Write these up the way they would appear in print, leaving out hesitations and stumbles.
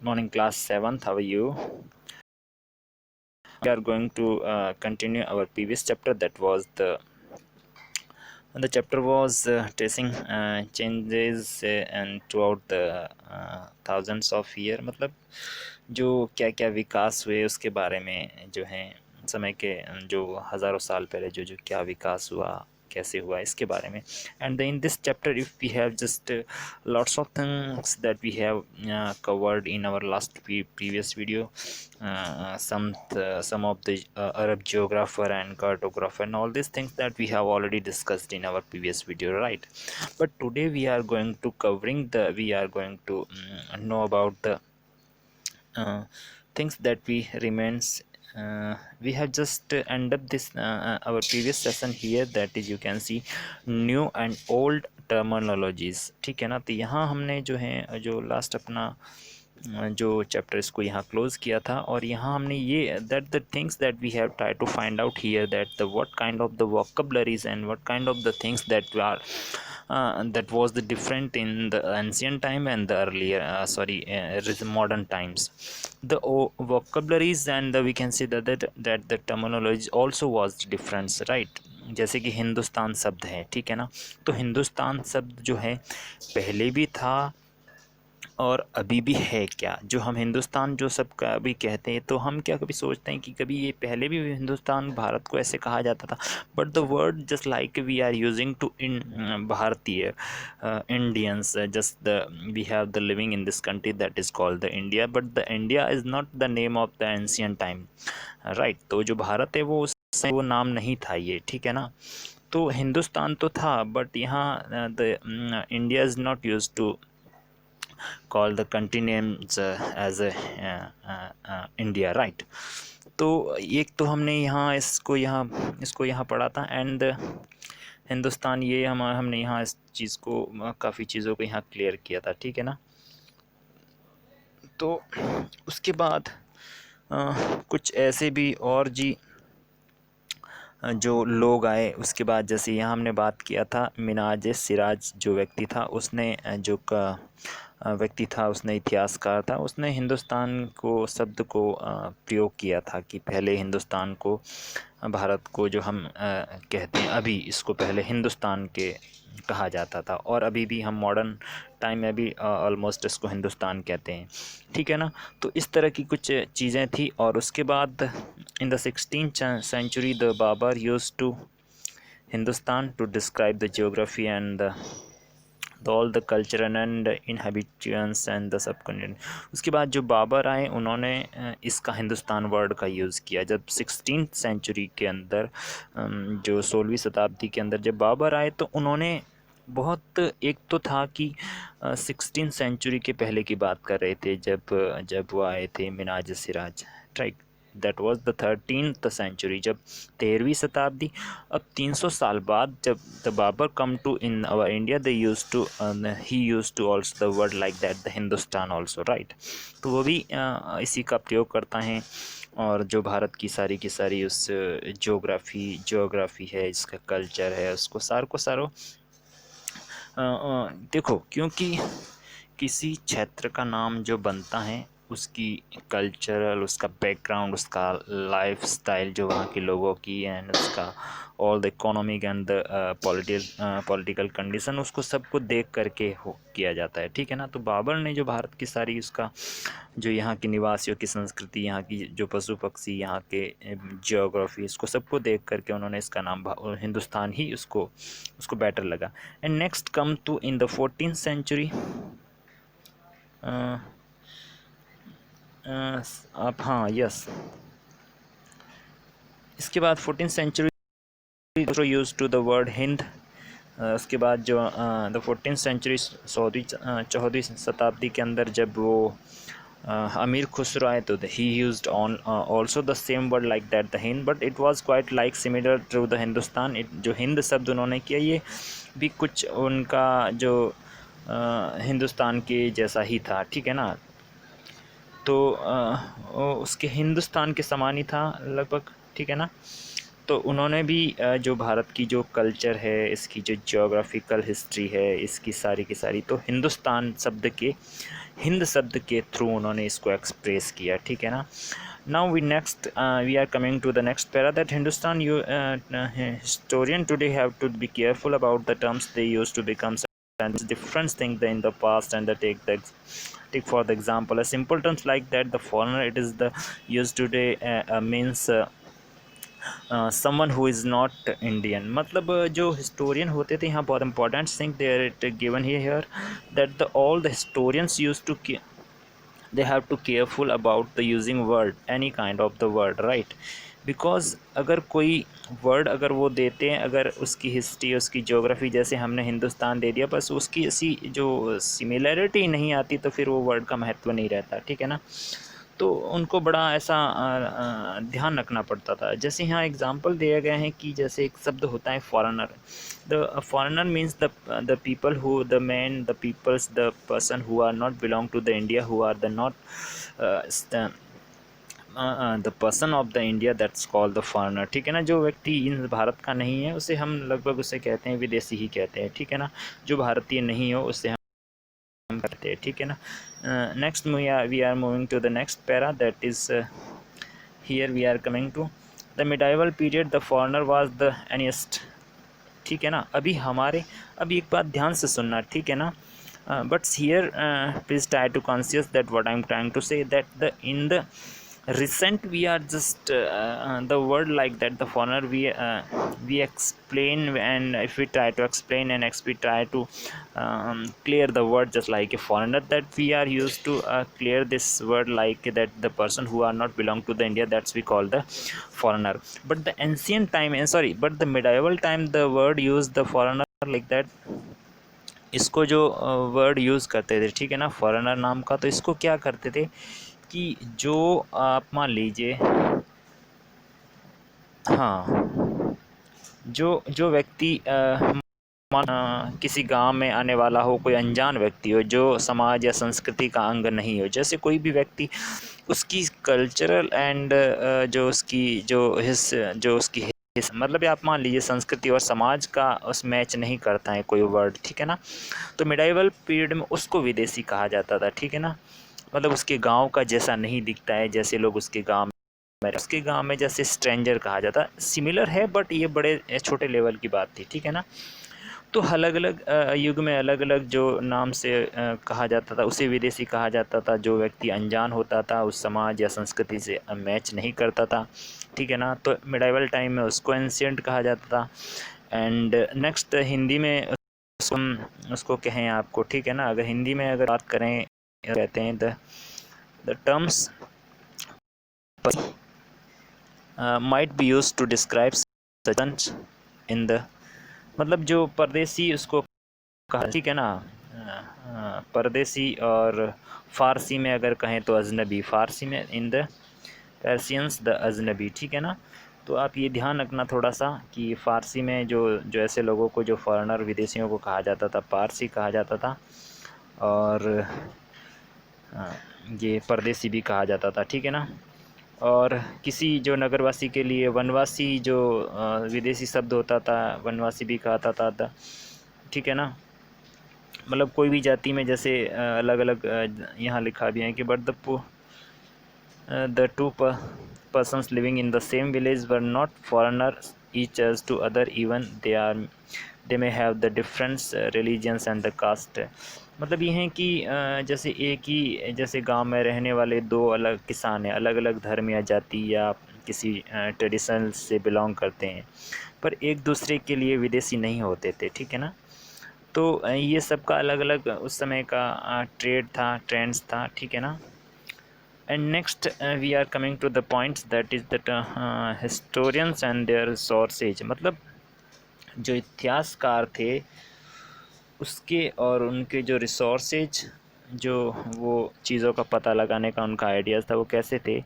Good morning, class 7th. How are you? We are going to continue our previous chapter. That was the chapter was tracing changes and throughout the thousands of year. मतलब जो क्या क्या विकास हुए उसके बारे में जो है समय के जो हज़ारों साल पहले जो जो क्या विकास हुआ कैसे हुआ इसके बारे में. And in this chapter, if we have just lots of things that we have covered in our last previous video, some of the Arab geographer and cartographer and all these things that we have already discussed in our previous video, right? But today we are going to know about the things that we remains. We have just end up this our previous session here, that is you can see new and old terminologies. ठीक है ना. तो यहाँ हमने जो है जो last अपना जो चैप्टर इसको यहाँ क्लोज किया था, और यहाँ हमने ये that the things that we have try to find out here that the what kind of the vocabularies and what kind of the things that are that was the different in the ancient time and the earlier modern times. The vocabularies and we can say that the terminology also was different, right? जैसे कि हिंदुस्तान शब्द है, ठीक है ना. तो हिंदुस्तान शब्द जो है पहले भी था और अभी भी है. क्या जो हम हिंदुस्तान जो सब का भी कहते हैं, तो हम क्या कभी सोचते हैं कि कभी ये पहले भी हिंदुस्तान भारत को ऐसे कहा जाता था? But the word just like we are using to in भारतीय Indians, just the we have the living in this country that is called the India, but the India is not the name of the ancient time, right? तो जो भारत है वो नाम नहीं था ये, ठीक है ना. तो हिंदुस्तान तो था, बट यहाँ the India is not use to call the country names as a India, right? तो एक तो हमने यहाँ इसको यहाँ पढ़ा था. एंड हिंदुस्तान ये हमने यहाँ इस चीज़ को काफ़ी चीज़ों को यहाँ क्लियर किया था, ठीक है ना. तो उसके बाद कुछ ऐसे भी और जी जो लोग आए उसके बाद, जैसे यहाँ हमने बात किया था मिनाज सिराज जो व्यक्ति था, उसने उसने इतिहासकार था, उसने हिंदुस्तान को शब्द को प्रयोग किया था कि पहले हिंदुस्तान को भारत को जो हम कहते हैं अभी, इसको पहले हिंदुस्तान के कहा जाता था, और अभी भी हम मॉडर्न टाइम में भी ऑलमोस्ट इसको हिंदुस्तान कहते हैं, ठीक है ना. तो इस तरह की कुछ चीज़ें थी. और उसके बाद in the 16th century the Babur used to Hindustan to describe the geography and all the culture and inhabitants and the subcontinent. उसके बाद जो बाबर आए उन्होंने इसका हिंदुस्तान वर्ड का यूज़ किया. जब 16th सेंचुरी के अंदर जो 16वीं शताब्दी के अंदर जब बाबर आए, तो उन्होंने बहुत एक तो था कि 16th सेंचुरी के पहले की बात कर रहे थे, जब वो आए थे Minhaj Siraj, right. That was the 13th century, जब 13वीं शताब्दी. अब 300 साल बाद जब the Babur come to in our India, they use to he use to also the word like that the Hindustan also, right. तो वो भी इसी का प्रयोग करता है. और जो भारत की सारी उस जोग्राफ़ी है, इसका कल्चर है, उसको सारो देखो, क्योंकि किसी क्षेत्र का नाम जो बनता है उसकी कल्चरल, उसका बैकग्राउंड, उसका लाइफस्टाइल जो वहाँ के लोगों की, एंड उसका all the economic and the political condition, उसको सबको देख करके किया जाता है, ठीक है ना. तो बाबर ने जो भारत की सारी उसका जो यहाँ के निवासियों की संस्कृति, यहाँ की जो पशु पक्षी, यहाँ के जियोग्राफी, इसको सबको देख करके उन्होंने इसका नाम हिंदुस्तान ही उसको बेटर लगा. And next come to in the 14th century. आप हाँ यस, इसके बाद 14th century use to the word Hind. उसके बाद जो द 14th सेंचुरी 14वीं शताब्दी के अंदर जब वो अमीर खुसरो आए, तो he used on also the same word like that the Hind, but it was quite like similar to the Hindustan. जो हिंद शब्द उन्होंने किया, ये भी कुछ उनका जो हिंदुस्तान के जैसा ही था, ठीक है ना. तो उसके हिंदुस्तान के समान ही था लगभग, ठीक है ना. तो उन्होंने भी जो भारत की जो कल्चर है, इसकी जो ज्योग्राफिकल हिस्ट्री है, इसकी सारी की सारी, तो हिंद शब्द के थ्रू उन्होंने इसको एक्सप्रेस किया, ठीक है ना। Now we are coming to the next para that Hindustan historian today have to be careful about the terms they use to become and different things in the past, and take for the example a simple terms like that the foreigner, it is the used today means someone who is not Indian. मतलब जो historian होते थे, यहाँ बहुत important thing they are given here that the all the historians use to they have to careful about the using word any kind of the word, right? Because अगर कोई word अगर वो देते हैं, अगर उसकी हिस्ट्री, उसकी ज्योग्राफी, जैसे हमने हिंदुस्तान दे दिया, बस उसकी ऐसी जो सिमिलैरिटी नहीं आती तो फिर वो वर्ड का महत्व नहीं रहता, ठीक है ना। तो उनको बड़ा ऐसा ध्यान रखना पड़ता था। जैसे यहाँ एग्जांपल दिए गए हैं कि जैसे एक शब्द होता है foreigner. The foreigner means the people who the man the peoples the person who are not belong to the India, who are the not the person of the India, that's called the foreigner, ठीक है ना। जो व्यक्ति इन भारत का नहीं है उसे हम लगभग उसे कहते हैं विदेशी ही कहते हैं, ठीक है ना। जो भारतीय नहीं हो उससे हम करते हैं, ठीक है ना। Next we are moving to the next para that is here we are coming to the medieval period the foreigner was the एनिस्ट, ठीक है ना। अभी एक बात ध्यान से सुनना, ठीक है ना। But here please try to conscious that what I am trying to say that the in the recent we are just the word like that the foreigner we explain, and if we try to explain and we try to clear the word just like a foreigner, that we are used to clear this word like that the person who are not belong to the India, that's we call the foreigner. But the ancient time but the medieval time the word used the foreigner like that, इसको जो word use करते थे, ठीक है ना, foreigner नाम का, तो इसको क्या करते थे कि जो आप मान लीजिए, हाँ, जो व्यक्ति किसी गांव में आने वाला हो, कोई अनजान व्यक्ति हो जो समाज या संस्कृति का अंग नहीं हो, जैसे कोई भी व्यक्ति उसकी कल्चरल एंड जो उसकी मतलब आप मान लीजिए संस्कृति और समाज का उस मैच नहीं करता है कोई वर्ड, ठीक है ना। तो मिडाइवल पीरियड में उसको विदेशी कहा जाता था, ठीक है ना। मतलब उसके गांव का जैसा नहीं दिखता है, जैसे लोग उसके गांव में जैसे स्ट्रेंजर कहा जाता, सिमिलर है बट ये बड़े छोटे लेवल की बात थी, ठीक है ना। तो अलग अलग युग में अलग अलग जो नाम से कहा जाता था उसे विदेशी कहा जाता था। जो व्यक्ति अनजान होता था, उस समाज या संस्कृति से मैच नहीं करता था, ठीक है ना, तो मिडाइवल टाइम में उसको एंशिएंट कहा जाता था। एंड नेक्स्ट हिंदी में उसको कहें आपको, ठीक है ना, अगर हिंदी में अगर बात करें, कहते हैं the terms might be used to describe such in the, मतलब जो परदेसी उसको कहा, ठीक है ना। परदेसी और फ़ारसी में अगर कहें तो अजनबी, फ़ारसी में इन द पर्सियंस द अजनबी, ठीक है ना। तो आप ये ध्यान रखना थोड़ा सा कि फ़ारसी में जो ऐसे लोगों को जो फॉरेनर विदेशियों को कहा जाता था पारसी कहा जाता था, और ये परदेसी भी कहा जाता था, ठीक है ना। और किसी जो नगरवासी के लिए वनवासी जो विदेशी शब्द होता था, वनवासी भी कहता था, ठीक है ना। मतलब कोई भी जाति में जैसे अलग अलग यहाँ लिखा भी है कि but the two persons living in the same village were not foreigners each as to other, even they may have the different religions and the caste। मतलब ये है कि जैसे एक ही जैसे गांव में रहने वाले दो अलग किसान हैं, अलग अलग धर्म या जाति या किसी ट्रेडिशन से बिलोंग करते हैं, पर एक दूसरे के लिए विदेशी नहीं होते थे, ठीक है ना। तो ये सब का अलग अलग उस समय का ट्रेंड्स था, ठीक है ना। And next we are coming to the points that is that historians and their sources. मतलब जो इतिहासकार थे उसके और उनके जो रिसोर्सेज, जो वो चीज़ों का पता लगाने का उनका आइडियाज़ था, वो कैसे थे।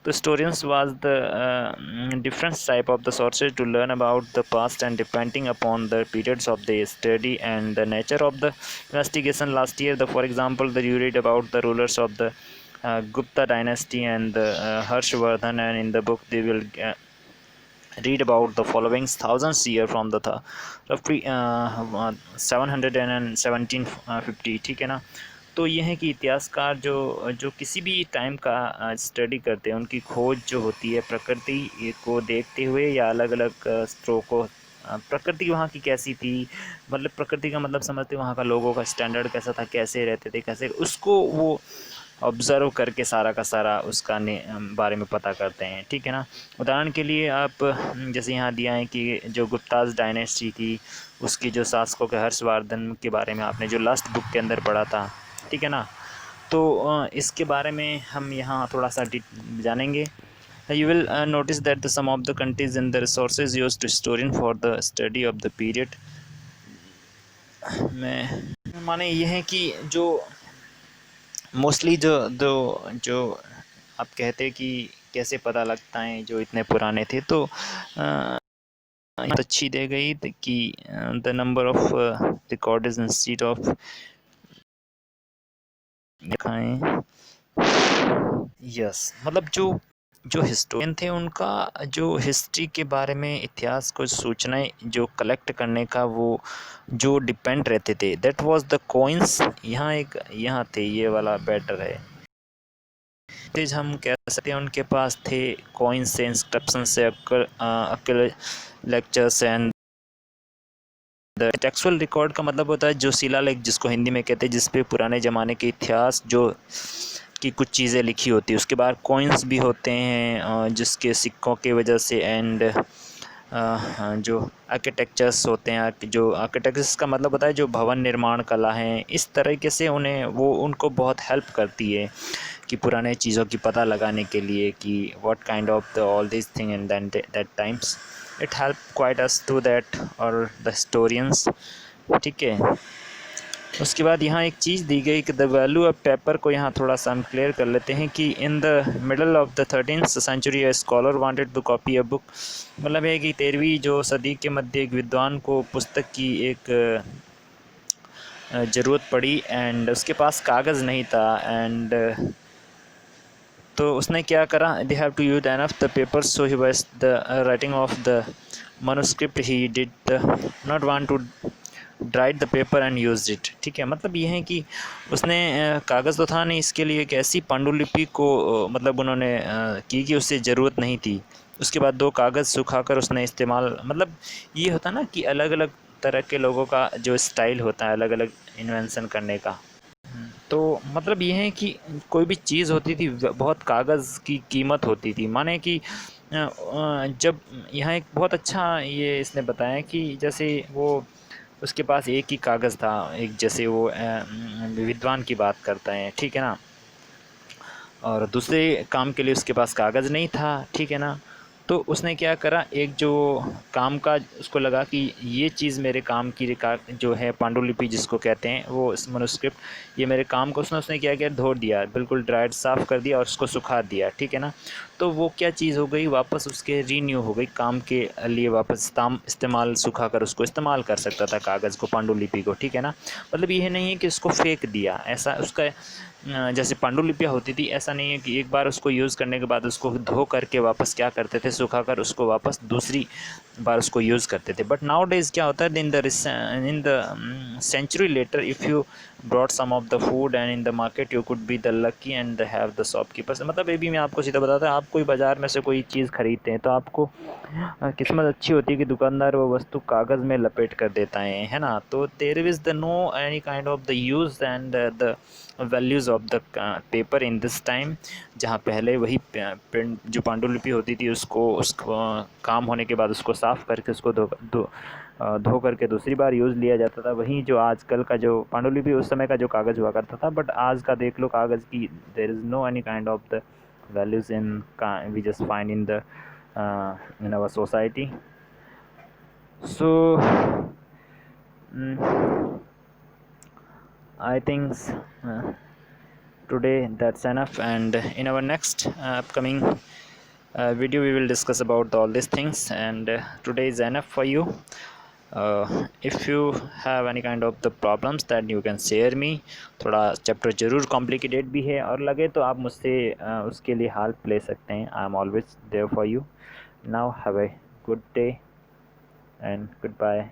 तो historians was the different type of the sources to learn about the past and depending upon the periods of the study and the nature of the investigation last year the for example the you read about the rulers of the Gupta dynasty and Harshvardhan, and in the book they will read about the following thousands year from the roughly 717 ठीक है ना। तो ये है कि इतिहासकार जो जो किसी भी टाइम का स्टडी करते हैं, उनकी खोज जो होती है प्रकृति को देखते हुए या अलग अलग स्रोतों को, प्रकृति वहाँ की कैसी थी, मतलब प्रकृति का मतलब समझते वहाँ का लोगों का स्टैंडर्ड कैसा था, कैसे रहते थे, कैसे उसको वो ऑब्ज़र्व करके सारा का सारा उसका बारे में पता करते हैं, ठीक है ना। उदाहरण के लिए आप जैसे यहाँ दिया है कि जो गुप्ताज़ डायनेस्टी थी, उसकी जो शासकों के हर्षवर्धन के बारे में आपने जो लास्ट बुक के अंदर पढ़ा था, ठीक है ना। तो इसके बारे में हम यहाँ थोड़ा सा जानेंगे। You will notice that the some of the countries and the resources used to historian for the study of the period में माने ये है कि जो मोस्टली जो जो जो आप कहते हैं कि कैसे पता लगता है जो इतने पुराने थे, तो अच्छी दे गई कि the number of record institute of दिखाएं। यस, मतलब जो जो हिस्टोरियन थे उनका जो हिस्ट्री के बारे में, इतिहास को सूचनाएं जो कलेक्ट करने का वो जो डिपेंड रहते थे, दैट वाज द कॉइंस। यहाँ थे, ये वाला बेटर है। हम कह सकते हैं उनके पास थे कॉइंस से, इंस्क्रिप्शन से, अकल लेक्चर्स एंड टेक्सुअल रिकॉर्ड का मतलब होता है जो शिलालेख, जिसको हिंदी में कहते हैं, जिसपे पुराने ज़माने के इतिहास जो की कुछ चीज़ें लिखी होती है। उसके बाद कॉइन्स भी होते हैं जिसके सिक्कों की वजह से, एंड जो आर्किटेक्चर्स होते हैं, जो आर्किटेक्चर्स का मतलब होता है जो भवन निर्माण कला है, इस तरीके से उन्हें वो उनको बहुत हेल्प करती है कि पुराने चीज़ों की पता लगाने के लिए कि what kind of the all this thing in that times it help quite us to that और द हिस्टोरियंस, ठीक है। उसके बाद यहाँ एक चीज़ दी गई कि द वैल्यू ऑफ पेपर को यहाँ थोड़ा सा हम क्लियर कर लेते हैं कि in the middle of the 13th century a scholar wanted to copy a book, मतलब है कि 13वीं जो सदी के मध्य एक विद्वान को पुस्तक की एक ज़रूरत पड़ी, एंड उसके पास कागज़ नहीं था, एंड तो उसने क्या करा, they have to use enough the paper, so he was the writing of the manuscript he did not want to dried the paper and use it, ठीक है। मतलब ये है कि उसने कागज़ तो था नहीं, इसके लिए एक ऐसी पांडुलिपि को मतलब उन्होंने की कि उससे ज़रूरत नहीं थी। उसके बाद 2 कागज़ सुखाकर उसने इस्तेमाल, मतलब ये होता ना कि अलग अलग तरह के लोगों का जो स्टाइल होता है अलग अलग इन्वेंशन करने का। तो मतलब ये है कि कोई भी चीज़ होती थी बहुत कागज़ की कीमत होती थी, माने कि जब यहाँ एक बहुत अच्छा ये इसने बताया कि जैसे वो उसके पास एक ही कागज़ था, एक जैसे वो विद्वान की बात करता है, ठीक है ना, और दूसरे काम के लिए उसके पास कागज़ नहीं था, ठीक है ना। तो उसने क्या करा, एक जो काम का उसको लगा कि ये चीज़ मेरे काम की जो है पांडुलिपि जिसको कहते हैं, वो इस मनुस्क्रिप्ट ये मेरे काम को उसने क्या किया, धो दिया, बिल्कुल ड्राइड साफ़ कर दिया और उसको सुखा दिया, ठीक है ना। तो वो क्या चीज़ हो गई, वापस उसके रीन्यू हो गई, काम के लिए वापस इस्तेमाल, सुखा कर उसको इस्तेमाल कर सकता था कागज़ को, पांडुलिपि को, ठीक है ना। मतलब ये नहीं है कि उसको फेंक दिया, ऐसा उसका जैसे पांडुलिपियाँ होती थी, ऐसा नहीं है कि एक बार उसको यूज़ करने के बाद उसको धो करके वापस क्या करते थे, सुखाकर उसको वापस दूसरी बार उसको यूज़ करते थे। बट नाउ डेज़ क्या होता है, in the century later if you brought some of the food and in the market you could be the lucky and have the shopkeepers. मतलब ये भी मैं आपको सीधा बताता हूँ, आप कोई बाज़ार में से कोई चीज़ खरीदते हैं तो आपको किस्मत अच्छी होती है कि दुकानदार वो वस्तु कागज़ में लपेट कर देता है ना। तो there is the no any kind of the use and the values of the paper in this time, जहाँ पहले वही प्रिंट जो पांडुलिपि होती थी उसको काम होने के बाद उसको साफ़ करके उसको धो करके दूसरी बार यूज़ लिया जाता था। वहीं जो आजकल का जो पांडुलिपि उस समय का जो कागज़ हुआ करता था, बट आज का देख लो कागज़ की there is no any kind of the values in we just find in our society. So I think today that's enough, and in our next upcoming video we will discuss about all these things, and today is enough for you. If you have any kind of the problems that you can share me, थोड़ा chapter ज़रूर complicated भी है और लगे तो आप मुझसे उसके लिए हेल्प ले सकते हैं। I am always there for you. Now have a good day and good bye.